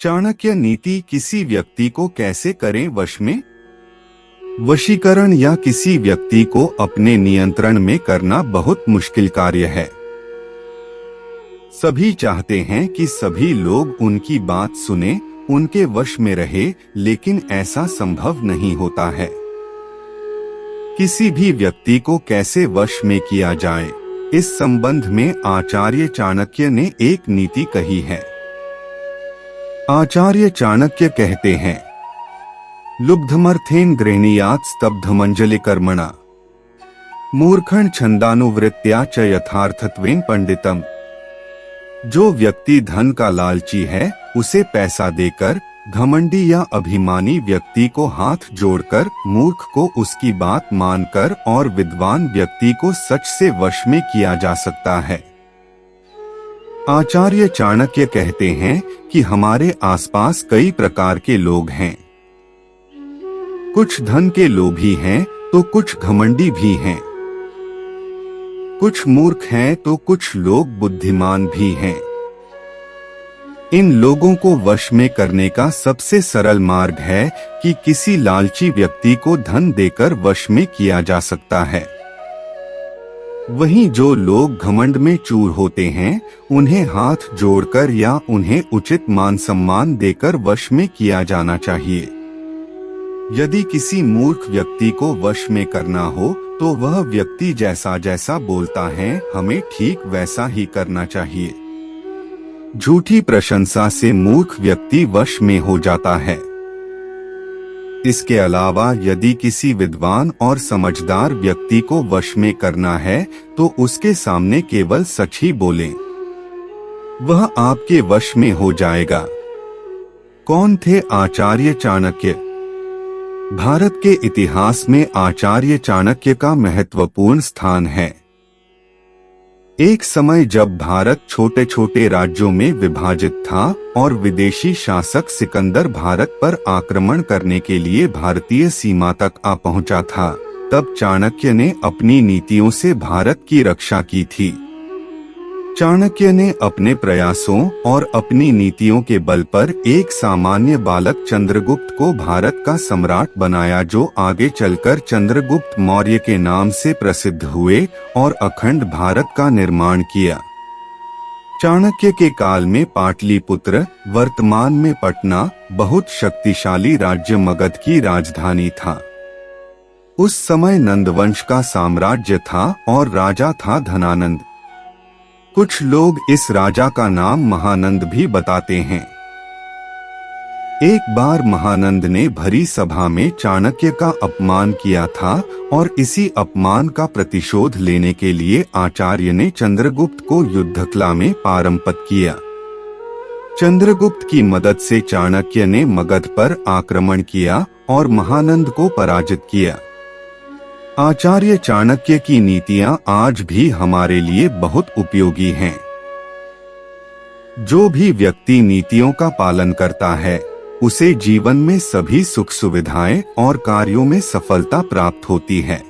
चाणक्य नीति किसी व्यक्ति को कैसे करें वश में? वशीकरण या किसी व्यक्ति को अपने नियंत्रण में करना बहुत मुश्किल कार्य है। सभी चाहते हैं कि सभी लोग उनकी बात सुने, उनके वश में रहे, लेकिन ऐसा संभव नहीं होता है। किसी भी व्यक्ति को कैसे वश में किया जाए, इस संबंध में आचार्य चाणक्य ने एक नीति कही है। आचार्य चाणक्य कहते हैं, लुब्धमर्थेन गृह्णीयात् स्तब्धमंजलि कर्मणा मूर्खं छंदानुवृत्त्या च यथार्थत्वेन पंडितम। जो व्यक्ति धन का लालची है, उसे पैसा देकर, घमंडी या अभिमानी व्यक्ति को हाथ जोड़कर, मूर्ख को उसकी बात मानकर और विद्वान व्यक्ति को सच से वश में किया जा सकता है। आचार्य चाणक्य कहते हैं कि हमारे आसपास कई प्रकार के लोग हैं। कुछ धन के लोभी हैं तो कुछ घमंडी भी हैं। कुछ मूर्ख हैं तो कुछ लोग बुद्धिमान भी हैं। इन लोगों को वश में करने का सबसे सरल मार्ग है कि किसी लालची व्यक्ति को धन देकर वश में किया जा सकता है। वहीं जो लोग घमंड में चूर होते हैं, उन्हें हाथ जोड़कर या उन्हें उचित मान सम्मान देकर वश में किया जाना चाहिए। यदि किसी मूर्ख व्यक्ति को वश में करना हो तो वह व्यक्ति जैसा जैसा बोलता है, हमें ठीक वैसा ही करना चाहिए। झूठी प्रशंसा से मूर्ख व्यक्ति वश में हो जाता है। इसके अलावा यदि किसी विद्वान और समझदार व्यक्ति को वश में करना है तो उसके सामने केवल सच ही बोलें, वह आपके वश में हो जाएगा। कौन थे आचार्य चाणक्य? भारत के इतिहास में आचार्य चाणक्य का महत्वपूर्ण स्थान है। एक समय जब भारत छोटे छोटे राज्यों में विभाजित था और विदेशी शासक सिकंदर भारत पर आक्रमण करने के लिए भारतीय सीमा तक आ पहुंचा था, तब चाणक्य ने अपनी नीतियों से भारत की रक्षा की थी। चाणक्य ने अपने प्रयासों और अपनी नीतियों के बल पर एक सामान्य बालक चंद्रगुप्त को भारत का सम्राट बनाया, जो आगे चलकर चंद्रगुप्त मौर्य के नाम से प्रसिद्ध हुए और अखंड भारत का निर्माण किया। चाणक्य के काल में पाटलिपुत्र, वर्तमान में पटना, बहुत शक्तिशाली राज्य मगध की राजधानी था। उस समय नंदवंश का साम्राज्य था और राजा था धनानंद। कुछ लोग इस राजा का नाम महानंद भी बताते हैं। एक बार महानंद ने भरी सभा में चाणक्य का अपमान किया था और इसी अपमान का प्रतिशोध लेने के लिए आचार्य ने चंद्रगुप्त को युद्धकला में पारंगत किया। चंद्रगुप्त की मदद से चाणक्य ने मगध पर आक्रमण किया और महानंद को पराजित किया। आचार्य चाणक्य की नीतियां आज भी हमारे लिए बहुत उपयोगी हैं। जो भी व्यक्ति नीतियों का पालन करता है, उसे जीवन में सभी सुख सुविधाएं और कार्यों में सफलता प्राप्त होती है।